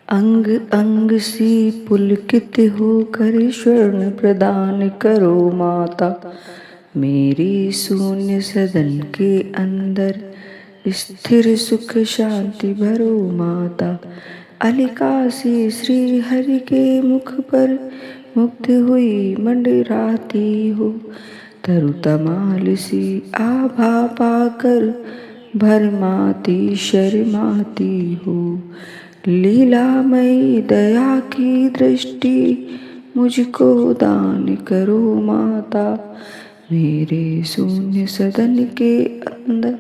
अंग अंग सी पुलकित होकर स्वर्ण प्रदान करो माता। मेरी शून्य सदन के अंदर स्थिर सुख शांति भरो माता। अलिका से श्री हरि के मुख पर मुग्ध हुई मंडराती हो। तरुतमाल सी आभा पाकर भरमाती शर्माती हो। लीलामयी दया की दृष्टि मुझको दान करो माता। मेरे शून्य सदन के अंदर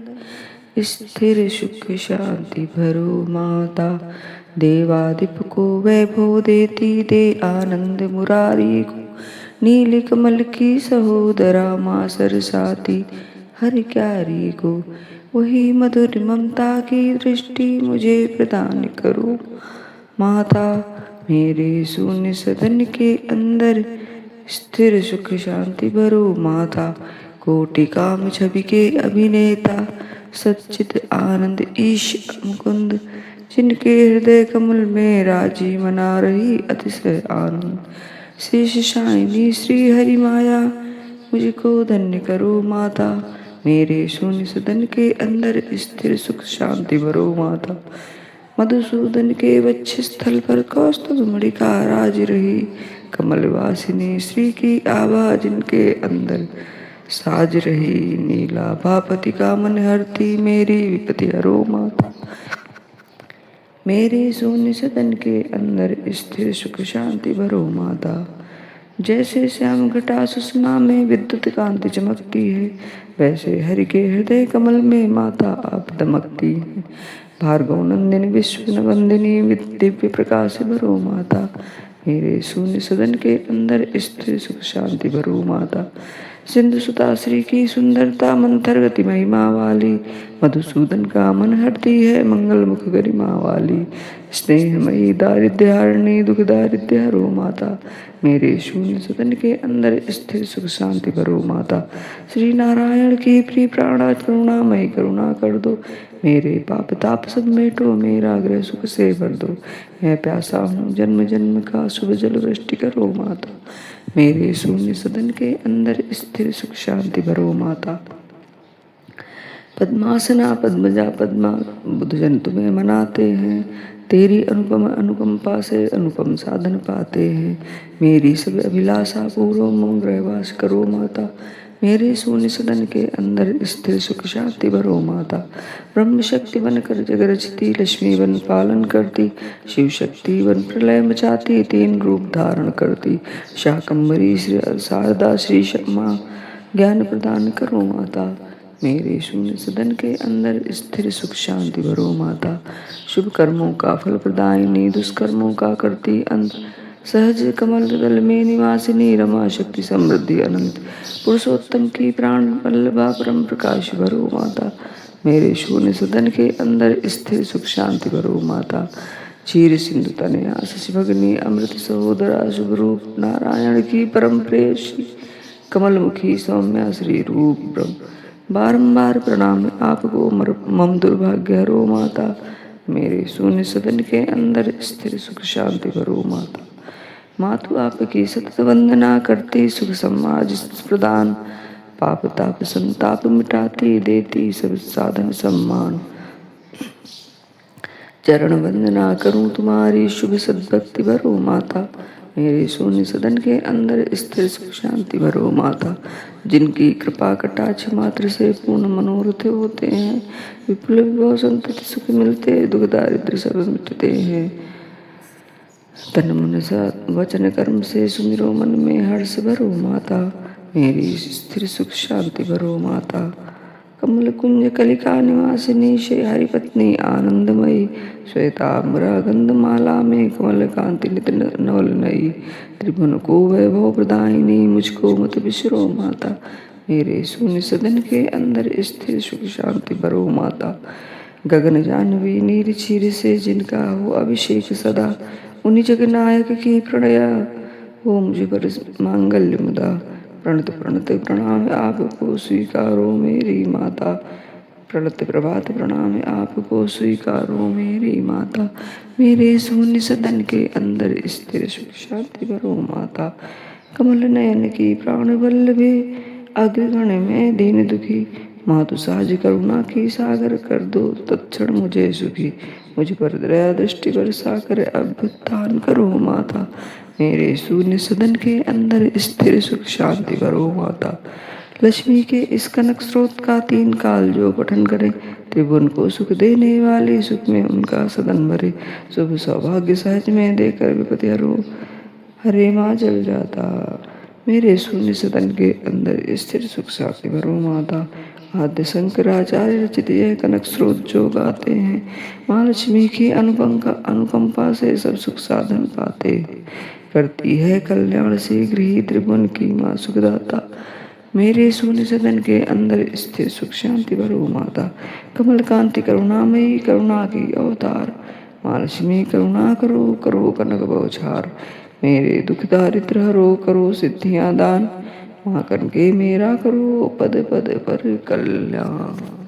स्थिर सुख शांति भरो माता। देवादिप को वैभव देती दे आनंद मुरारी को। नील कमल की सहोदरा माँ सरसाती हर क्यारी को। वही मधुर ममता की दृष्टि मुझे प्रदान करो माता। मेरे शून्य सदन के अंदर स्थिर सुख शांति भरो माता। कोटि काम छवि के अभिनेता सच्चित आनंद ईश मुकुंद। जिनके हृदय कमल में राजी मना रही अतिशय आनंद। शेष शायनी श्री हरि माया मुझको धन्य करो माता। मेरे शून्य सदन के अंदर स्थिर सुख शांति भरो माता। मधुसूदन के वक्ष स्थल पर कौस्तुभ मणिका राज रही। कमल वासिनी श्री की आभा जिनके अंदर साज रही। नीला भापति का मन हरती मेरी विपत्ति हरो माता। मेरे शून्य सदन के अंदर स्थिर सुख शांति भरो माता। जैसे श्याम घटा सुषमा में विद्युत कांति चमकती है, वैसे हरि के हृदय कमल में माता आप दमकती है। भार्गव नंदिनी विश्व वंदिनी दिव्य प्रकाश भरो माता। मेरे शून्य सदन के अंदर स्थिर सुख शांति भरो माता। सिंधु सुता श्री की सुंदरता मंथर गति महिमा वाली। मधुसूदन का मन हरती है मंगल मुख गरिमा वाली। स्नेहमयी दारिद्र्य हरणी दुख दारिद्र्य हरो माता। मेरे शून्य सदन के अंदर स्थिर सुख शांति भरो माता। श्री नारायण की प्रिय प्राणा करुणामयी करुणा कर दो। मेरे पाप ताप सब मेटो मेरा आग्रह सुख से भर दो। मैं प्यासा हूँ जन्म जन्म का शुभ जल वृष्टि करो माता। मेरे शून्य सदन के अंदर स्थिर सुख शांति भरो माता। पद्मासना पद्मजा पद्मा बुद्धजन तुम्हें मनाते हैं। तेरी अनुपम अनुकंपा से अनुपम साधन पाते हैं। मेरी सब अभिलाषा पूर्व मम ग्रहवास करो माता। मेरे शून्य सदन के अंदर स्थिर सुख शांति भरो माता। ब्रह्म शक्ति बनकर जग रचती लक्ष्मी बन पालन करती। शिव शक्ति बन प्रलय मचाती तीन रूप धारण करती। शाकंभरी श्री शारदा श्री माँ ज्ञान प्रदान करो माता। मेरे शून्य सदन के अंदर स्थिर सुख शांति भरो माता। शुभ कर्मों का फल प्रदायिनी दुष्कर्मों का करती अंत। सहज कमल दल में निवासिनी रमा शक्ति समृद्धि अनंत। पुरुषोत्तम की प्राण वल्लभा परम प्रकाश भरो माता। मेरे शून्य सदन के अंदर स्थिर सुख शांति भरो माता। क्षीर सिंधु तनया शशि भगनी अमृत सहोदरा शुभ रूप नारायण की परम प्रेयसी। कमल मुखी सौम्या श्री रूप ब्रह्म। बारंबार प्रणाम आपको मम दुर्भाग्य हरो माता। मेरे शून्य सदन के अंदर स्थिर सुख शांति भरो माता। मातु आपकी सतत वंदना करती सुख समाज प्रदान। पाप ताप संताप मिटाती देती सब साधन सम्मान। चरण वंदना करूं तुम्हारी शुभ सद्भक्ति भरो माता। मेरे शून्य सदन के अंदर स्थिर सुख शांति भरो माता। जिनकी कृपा कटाक्ष मात्र से पूर्ण मनोरथ होते हैं, विपुल विभव संतति सुख मिलते दुख दारिद्र सब मिटते हैं। तन मन वचन कर्म से सुमिरो मन में हर्ष भरो माता। मेरी स्थिर सुख शांति भरो माता। कमल कुंज कलिका निवासिनी श्री हरि पत्नी आनंदमयी। श्वेताम्बरा गंधमाला में कमल कांति नित नवल नई। त्रिभुवन को वैभव प्रदायिनी मुझको मत बिसरो माता। मेरे शून्य सदन के अंदर स्थिर सुख शांति भरो माता। गगन जानवी नीर क्षीर से जिनका हो अभिषेक सदा। उन्हीं जगन्नायक की प्रणया हो मुझ पर मांगल्य मुदा। प्रणत प्रणत प्रणाम आपको स्वीकारो मेरी माता। प्रलत प्रभात प्रणाम आपको स्वीकारो मेरी माता। मेरे शून्य सदन के अंदर स्थिर सुख शांति भरो माता। कमल नयन की प्राण वल्लभे अग्रगण में दीन दुखी। मातु साज करुणा की सागर कर दो तत्क्षण मुझे सुखी। मुझ पर दया दृष्टि बरसा कर अभ्युत्थान करो माता। मेरे शून्य सदन के अंदर स्थिर सुख शांति भरो माता। लक्ष्मी के इस कनक स्रोत का 3 काल जो पठन करे, त्रिभुवन को सुख देने वाले सुख में उनका सदन भरे। शुभ सौभाग्य सहज में देकर विपति हरो, हरे माँ जल जाता। मेरे शून्य सदन के अंदर स्थिर सुख शांति भरो माता। आद्य शंकराचार्य रचित यह कनक स्रोत जो गाते हैं, माँ लक्ष्मी की अनुकंपा से सब सुख साधन पाते। करती है कल्याण शीघ्र ही त्रिभुवन की माँ सुखदाता। मेरे शून्य सदन के अंदर स्थिर सुख शांति भरो माता। कमल कांति करुणामयी करुणा की अवतार। माँ लक्ष्मी करुणा करो करो कनक बौछार। मेरे दुख दारिद्र हरो करो सिद्धियां दान। माँ कनके मेरा करो पद पद पर कल्याण।